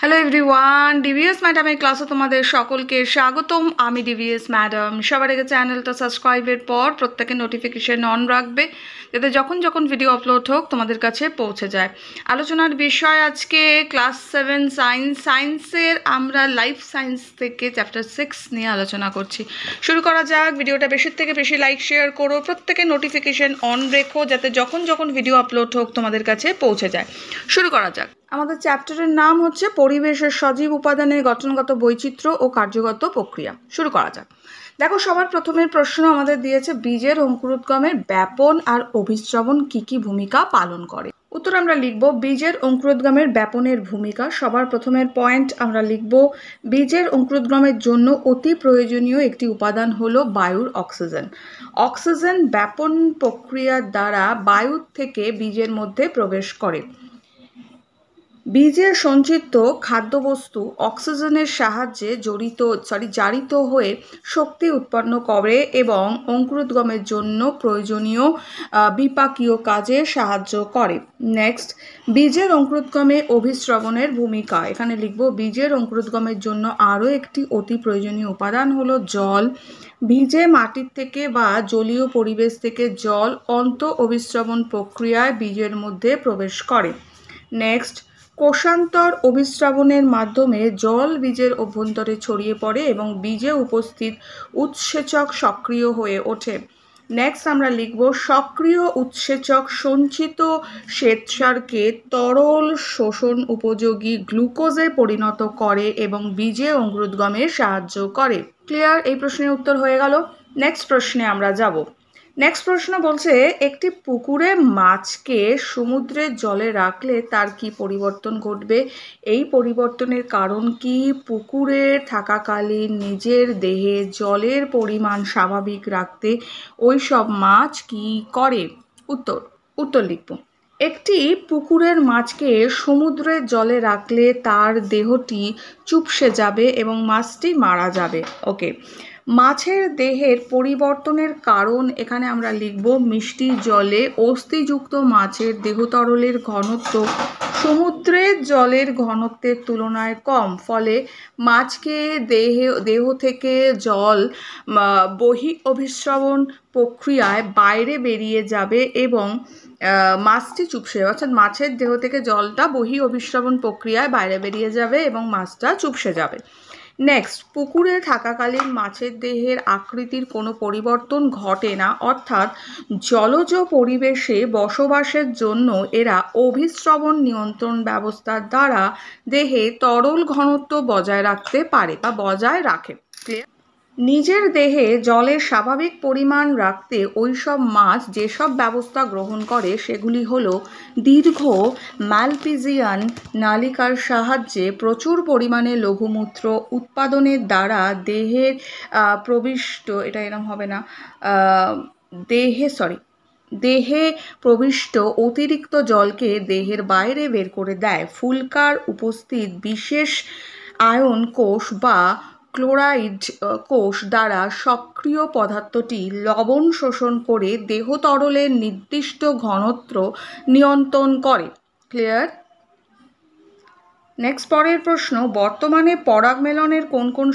Hello everyone, DVS ম্যাডামের ক্লাসে তোমাদের সকলকে স্বাগতম। আমি ডিভিএস ম্যাডাম। সবার আগে চ্যানেলটা সাবস্ক্রাইবের পর প্রত্যেকে নোটিফিকেশন অন রাখবে, যাতে যখন যখন ভিডিও আপলোড হোক তোমাদের কাছে পৌঁছে যায়। আলোচনার বিষয় আজকে ক্লাস 7 সায়েন্সের আমরা লাইফ সায়েন্স থেকে চ্যাপ্টার 6 নিয়ে আলোচনা করছি। শুরু করা যাক। ভিডিওটা বেশির থেকে বেশি লাইক শেয়ার করো, প্রত্যেকে নোটিফিকেশন অন রেখো, যাতে যখন যখন ভিডিও আপলোড হোক তোমাদের কাছে পৌঁছে যায়। শুরু করা যাক। আমাদের চ্যাপ্টারের নাম হচ্ছে পরিবেশের সজীব উপাদানের গঠনগত বৈচিত্র্য ও কার্যগত প্রক্রিয়া। শুরু করা যাক। দেখো, সবার প্রথমের প্রশ্ন আমাদের দিয়েছে বীজের অঙ্কুরোদ্গমের ব্যাপন আর অভিস্রবণ কি কি ভূমিকা পালন করে। উত্তর আমরা লিখব বীজের অঙ্কুরোদ্গমের ব্যাপনের ভূমিকা। সবার প্রথমের পয়েন্ট আমরা লিখব বীজের অঙ্কুরোদ্গমের জন্য অতি প্রয়োজনীয় একটি উপাদান হলো বায়ুর অক্সিজেন। অক্সিজেন ব্যাপন প্রক্রিয়ার দ্বারা বায়ু থেকে বীজের মধ্যে প্রবেশ করে। বীজের সঞ্চিত খাদ্যবস্তু অক্সিজেনের সাহায্যে জারিত হয়ে শক্তি উৎপন্ন করে এবং অঙ্কুরোদ্গমের জন্য প্রয়োজনীয় বিপাকীয় কাজে সাহায্য করে। নেক্সট, বীজের অঙ্কুরোদ্গমে অভিস্রবণের ভূমিকা। এখানে লিখব বীজের অঙ্কুরোদ্গমের জন্য আরও একটি অতি প্রয়োজনীয় উপাদান হলো জল। বীজে মাটির থেকে বা জলীয় পরিবেশ থেকে জল অন্ত অভিস্রবণ প্রক্রিয়ায় বীজের মধ্যে প্রবেশ করে। নেক্সট, কোষান্তর অভিস্রবণের মাধ্যমে জল বীজের অভ্যন্তরে ছড়িয়ে পড়ে এবং বীজে উপস্থিত উৎসেচক সক্রিয় হয়ে ওঠে। নেক্সট আমরা লিখব সক্রিয় উৎসেচক সঞ্চিত শ্বেতসারকে তরল শোষণ উপযোগী গ্লুকোজে পরিণত করে এবং বীজে অঙ্কুরোদ্গমে সাহায্য করে। ক্লিয়ার? এই প্রশ্নের উত্তর হয়ে গেল। নেক্সট প্রশ্নে আমরা যাব। নেক্সট প্রশ্ন বলছে একটি পুকুরে মাছকে সমুদ্রের জলে রাখলে তার কি পরিবর্তন ঘটবে? এই পরিবর্তনের কারণ কি? পুকুরে থাকাকালীন নিজের দেহে জলের পরিমাণ স্বাভাবিক রাখতে ওই সব মাছ কি করে? উত্তর লিখব। একটি পুকুরের মাছকে সমুদ্রের জলে রাখলে তার দেহটি চুপসে যাবে এবং মাছটি মারা যাবে। ওকে, মাছের দেহের পরিবর্তনের কারণ এখানে আমরা লিখব মিষ্টি জলে অস্থিযুক্ত মাছের দেহতরলের ঘনত্ব সমুদ্রের জলের ঘনত্বের তুলনায় কম, ফলে মাছকে দেহ থেকে জল বহি অভিস্রবণ প্রক্রিয়ায় বাইরে বেরিয়ে যাবে এবং মাছটি চুপসে যাবে। অর্থাৎ মাছের দেহ থেকে জলটা বহি অভিস্রবণ প্রক্রিয়ায় বাইরে বেরিয়ে যাবে এবং মাছটা চুপসে যাবে। নেক্সট, পুকুরে থাকাকালীন মাছের দেহের আকৃতির কোনো পরিবর্তন ঘটে না, অর্থাৎ জলজ পরিবেশে বসবাসের জন্য এরা অভিস্রবণ নিয়ন্ত্রণ ব্যবস্থার দ্বারা দেহে তরল ঘনত্ব বজায় রাখতে পারে বা বজায় রাখে। নিজের দেহে জলের স্বাভাবিক পরিমাণ রাখতে ওইসব মাছ যেসব ব্যবস্থা গ্রহণ করে সেগুলি হলো দীর্ঘ ম্যালপিজিয়ান নালিকার সাহায্যে প্রচুর পরিমাণে লঘুমূত্র উৎপাদনের দ্বারা দেহের প্রবিষ্ট দেহে প্রবিষ্ট অতিরিক্ত জলকে দেহের বাইরে বের করে দেয়। ফুলকার উপস্থিত বিশেষ আয়ন কোষ বা ক্লোরাইড কোষ দ্বারা সক্রিয় পদার্থটি লবণ শোষণ করে দেহ তরলের নির্দিষ্ট ঘনত্ব নিয়ন্ত্রণ করে। ক্লিয়ার? নেক্সট, পরের প্রশ্ন, বর্তমানে পরাগমেলনের কোন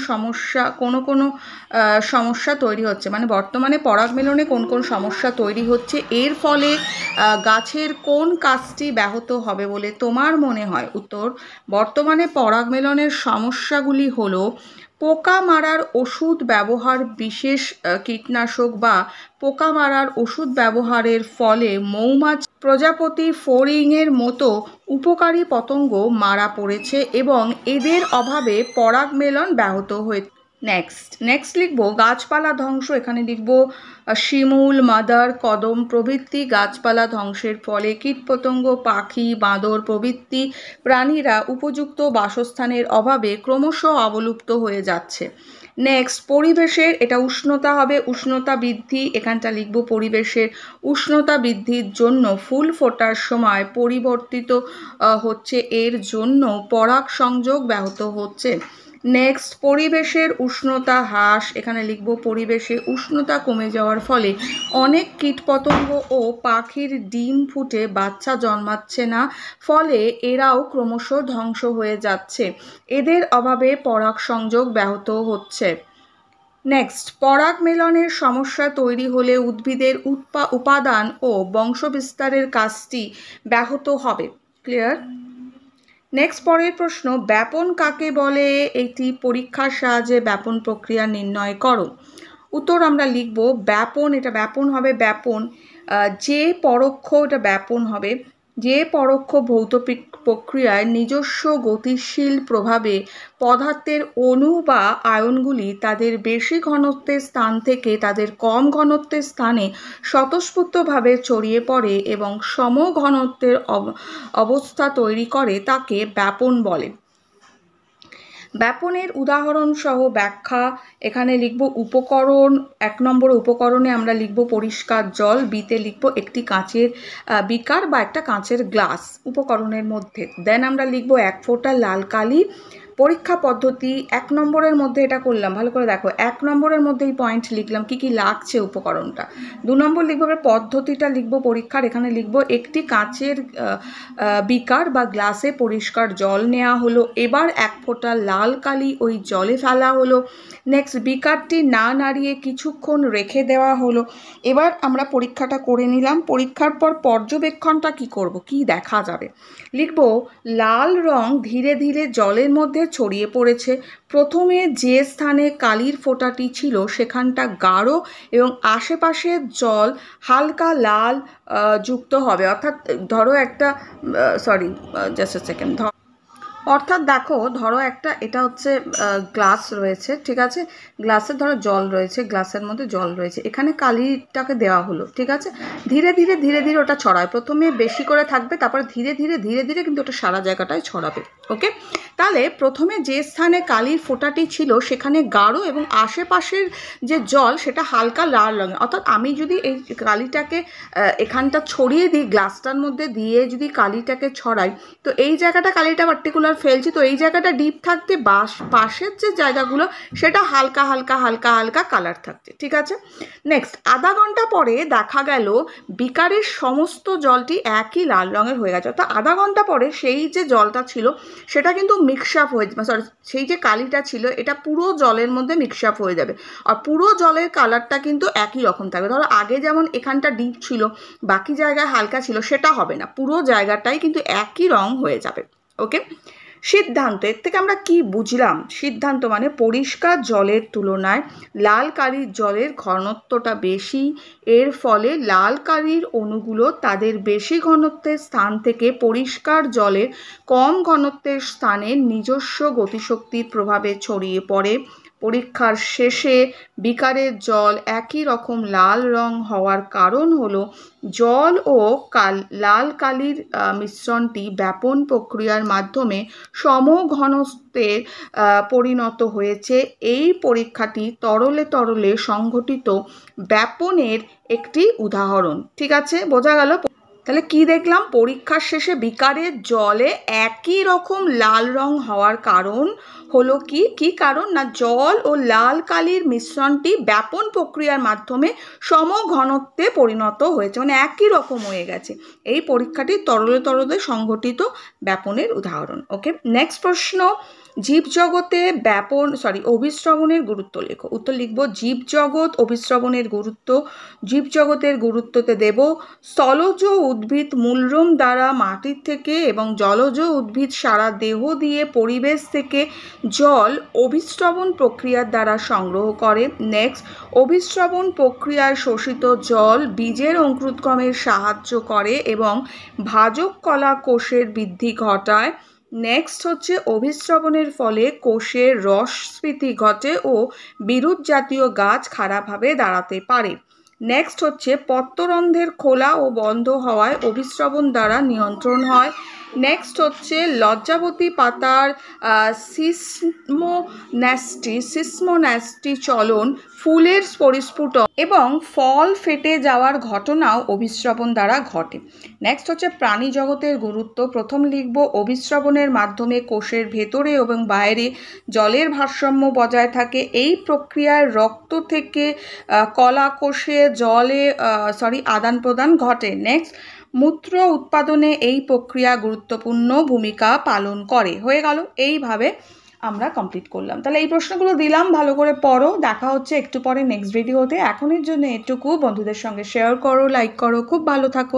সমস্যা তৈরি হচ্ছে, মানে বর্তমানে পরাগমেলনে কোন কোন সমস্যা তৈরি হচ্ছে, এর ফলে গাছের কোন কাজটি ব্যাহত হবে বলে তোমার মনে হয়? উত্তর, বর্তমানে পরাগমেলনের সমস্যাগুলি হলো পোকা মারার ওষুধ ব্যবহার, বিশেষ কীটনাশক বা পোকা মারার ওষুধ ব্যবহারের ফলে মৌমাছি, প্রজাপতি, ফড়িংয়ের মতো উপকারী পতঙ্গ মারা পড়েছে এবং এদের অভাবে পরাগমেলন ব্যাহত হয়েছে। নেক্সট লিখব গাছপালা ধ্বংস। এখানে লিখব শিমুল, মাদার, কদম প্রভৃতি গাছপালা ধ্বংসের ফলে কীটপতঙ্গ, পাখি, বাঁদর প্রভৃতি প্রাণীরা উপযুক্ত বাসস্থানের অভাবে ক্রমশ অবলুপ্ত হয়ে যাচ্ছে। নেক্সট, পরিবেশের, এটা উষ্ণতা হবে, উষ্ণতা বৃদ্ধি। এখানটা লিখব পরিবেশের উষ্ণতা বৃদ্ধির জন্য ফুল ফোটার সময় পরিবর্তিত হচ্ছে, এর জন্য পরাগ সংযোগ ব্যাহত হচ্ছে। নেক্সট, পরিবেশের উষ্ণতা হ্রাস। এখানে লিখব পরিবেশে উষ্ণতা কমে যাওয়ার ফলে অনেক কীটপতঙ্গ ও পাখির ডিম ফুটে বাচ্চা জন্মাচ্ছে না, ফলে এরাও ক্রমশ ধ্বংস হয়ে যাচ্ছে। এদের অভাবে পরাগ সংযোগ ব্যাহত হচ্ছে। নেক্সট, পরাগ মেলনের সমস্যা তৈরি হলে উদ্ভিদের উপাদান ও বংশবিস্তারের কাজটি ব্যাহত হবে। ক্লিয়ার? নেক্সট, পরের প্রশ্ন, ব্যাপন কাকে বলে? এটি পরীক্ষার সাহায্যে ব্যাপন প্রক্রিয়া নির্ণয় করো। উত্তর আমরা লিখব ব্যাপন, এটা ব্যাপন হবে ব্যাপন যে পরোক্ষ, এটা ব্যাপন হবে যে পরোক্ষ ভৌত প্রক্রিয়ায় নিজস্ব গতিশীল প্রভাবে পদার্থের অণু বা আয়নগুলি তাদের বেশি ঘনত্বের স্থান থেকে তাদের কম ঘনত্বের স্থানে স্বতঃস্ফূর্তভাবে ছড়িয়ে পড়ে এবং সম ঘনত্বের অবস্থা তৈরি করে, তাকে ব্যাপন বলে। ব্যাপনের উদাহরণ সহ ব্যাখ্যা। এখানে লিখব উপকরণ। 1 নম্বরে উপকরণে আমরা লিখব পরিষ্কার জল, বিতে লিখব একটি কাঁচের বিকার বা একটা কাঁচের গ্লাস উপকরণের মধ্যে। দেন আমরা লিখব 1 ফোঁটা লাল কালি। পরীক্ষা পদ্ধতি 1 নম্বরের মধ্যে এটা করলাম, ভালো করে দেখো, 1 নম্বরের মধ্যে এই পয়েন্ট লিখলাম কি কি লাগছে উপকরণটা। 2 নম্বর লিখব পদ্ধতিটা লিখব পরীক্ষার। এখানে লিখব একটি কাঁচের বিকার বা গ্লাসে পরিষ্কার জল নেওয়া হলো, এবার 1 ফোঁটা লাল কালি ওই জলে ফেলা হলো। নেক্সট, বিকারটি না নাড়িয়ে কিছুক্ষণ রেখে দেওয়া হলো। এবার আমরা পরীক্ষাটা করে নিলাম। পরীক্ষার পর পর্যবেক্ষণটা কি করব, কি দেখা যাবে। লিখব লাল রং ধীরে ধীরে জলের মধ্যে ছড়িয়ে পড়েছে। প্রথমে যে স্থানে কালির ফোঁটাটি ছিল সেখানটা গাঢ় এবং আশেপাশের জল হালকা লাল যুক্ত হবে। অর্থাৎ ধরো একটা জাস্ট সেকেন্ড, অর্থাৎ দেখো, ধরো একটা, এটা হচ্ছে গ্লাস রয়েছে, ঠিক আছে, গ্লাসের ধরো জল রয়েছে, গ্লাসের মধ্যে জল রয়েছে, এখানে কালিটাকে দেওয়া হলো, ঠিক আছে। ধীরে ধীরে ধীরে ধীরে ওটা ছড়ায়, প্রথমে বেশি করে থাকবে, তারপরে ধীরে ধীরে ধীরে ধীরে কিন্তু ওটা সারা জায়গাটায় ছড়াবে। ওকে, তাহলে প্রথমে যে স্থানে কালির ফোঁটাটি ছিল সেখানে গাঢ় এবং আশেপাশের যে জল সেটা হালকা লাল রঙের। অর্থাৎ আমি যদি এই কালিটাকে এখানটা ছড়িয়ে দিই, গ্লাসটার মধ্যে দিয়ে যদি কালিটাকে ছড়াই, তো এই জায়গাটা কালিটা পার্টিকুলার ফেলছি, তো এই জায়গাটা ডিপ থাকতে পাশের যে জায়গাগুলো সেটা হালকা হালকা হালকা হালকা কালার থাকছে, ঠিক আছে। নেক্সট, আধা ঘন্টা পরে দেখা গেল বিকারের সমস্ত জলটি একই লাল রঙের হয়ে গেছে। অর্থাৎ আধা ঘন্টা পরে সেই যে জলটা ছিল সেটা কিন্তু মিক্স আপ হয়ে, সেই যে কালিটা ছিল এটা পুরো জলের মধ্যে মিক্স আপ হয়ে যাবে, আর পুরো জলের কালারটা কিন্তু একই রকম থাকবে। ধরো আগে যেমন এখানটা ডিপ ছিল, বাকি জায়গায় হালকা ছিল, সেটা হবে না, পুরো জায়গাটাই কিন্তু একই রং হয়ে যাবে। ওকে, সিদ্ধান্ত, এর থেকে আমরা কি বুঝলাম? সিদ্ধান্ত মানে পরিষ্কার জলের তুলনায় লাল কালির জলের ঘনত্বটা বেশি, এর ফলে লাল কালির অণুগুলো তাদের বেশি ঘনত্বের স্থান থেকে পরিষ্কার জলের কম ঘনত্বের স্থানে নিজস্ব গতিশক্তির প্রভাবে ছড়িয়ে পড়ে। পরীক্ষার শেষে বিকারের জল একই রকম লাল রং হওয়ার কারণ হলো জল ও লাল কালির মিশ্রণটি ব্যাপন প্রক্রিয়ার মাধ্যমে সমঘনত্বে পরিণত হয়েছে। এই পরীক্ষাটি তরলে তরলে সংঘটিত ব্যাপনের একটি উদাহরণ। ঠিক আছে, বোঝা গেল? তাহলে কি দেখলাম? পরীক্ষার শেষে বিকারের জলে একই রকম লাল রং হওয়ার কারণ হলো কি কারণ না, জল ও লাল কালির মিশ্রণটি ব্যাপন প্রক্রিয়ার মাধ্যমে সমঘনত্বে পরিণত হয়েছে, মানে একই রকম হয়ে গেছে। এই পরীক্ষাটি তরলে তরলে সংঘটিত ব্যাপনের উদাহরণ। ওকে, নেক্সট প্রশ্ন, জীবজগতে অভিস্রবণের গুরুত্ব লেখো। উত্তর লিখব জীবজগৎ অভিস্রবণের গুরুত্ব। জীবজগতের গুরুত্বতে দেব স্থলজ উদ্ভিদ মূলরূপ দ্বারা মাটির থেকে এবং জলজ উদ্ভিদ সারা দেহ দিয়ে পরিবেশ থেকে জল অভিস্রবণ প্রক্রিয়ার দ্বারা সংগ্রহ করে। নেক্সট, অভিস্রবণ প্রক্রিয়ায় শোষিত জল বীজের অঙ্কুরোদ্গমের সাহায্য করে এবং ভাজক কলা কোষের বৃদ্ধি ঘটায়। নেক্সট হচ্ছে অভিস্রবণের ফলে কোষের রসস্ফীতি ঘটে ও বিরুৎ জাতীয় গাছ খারাপভাবে দাঁড়াতে পারে। নেক্সট হচ্ছে পত্ররন্ধ্রের খোলা ও বন্ধ হওয়ায় অভিস্রবণ দ্বারা নিয়ন্ত্রণ হয়। নেক্সট হচ্ছে লজ্জাবতী পাতার সিসমোন্যাস্টি চলন, ফুলের পরিস্ফুট এবং ফল ফেটে যাওয়ার ঘটনাও অভিস্রবণ দ্বারা ঘটে। নেক্সট হচ্ছে প্রাণী জগতের গুরুত্ব। প্রথম লিখব অভিস্রবণের মাধ্যমে কোষের ভেতরে এবং বাইরে জলের ভারসাম্য বজায় থাকে। এই প্রক্রিয়ায় রক্ত থেকে কলা কোষে আদান প্রদান ঘটে। নেক্সট, মূত্র উৎপাদনে এই প্রক্রিয়া গুরুত্বপূর্ণ ভূমিকা পালন করে। হয়ে গেল, এইভাবে আমরা কমপ্লিট করলাম। তাহলে এই প্রশ্নগুলো দিলাম, ভালো করে পড়ো। দেখা হচ্ছে একটু পরে নেক্সট ভিডিওতে। এখনের জন্য এটুকু, বন্ধুদের সঙ্গে শেয়ার করো, লাইক করো। খুব ভালো থাকো।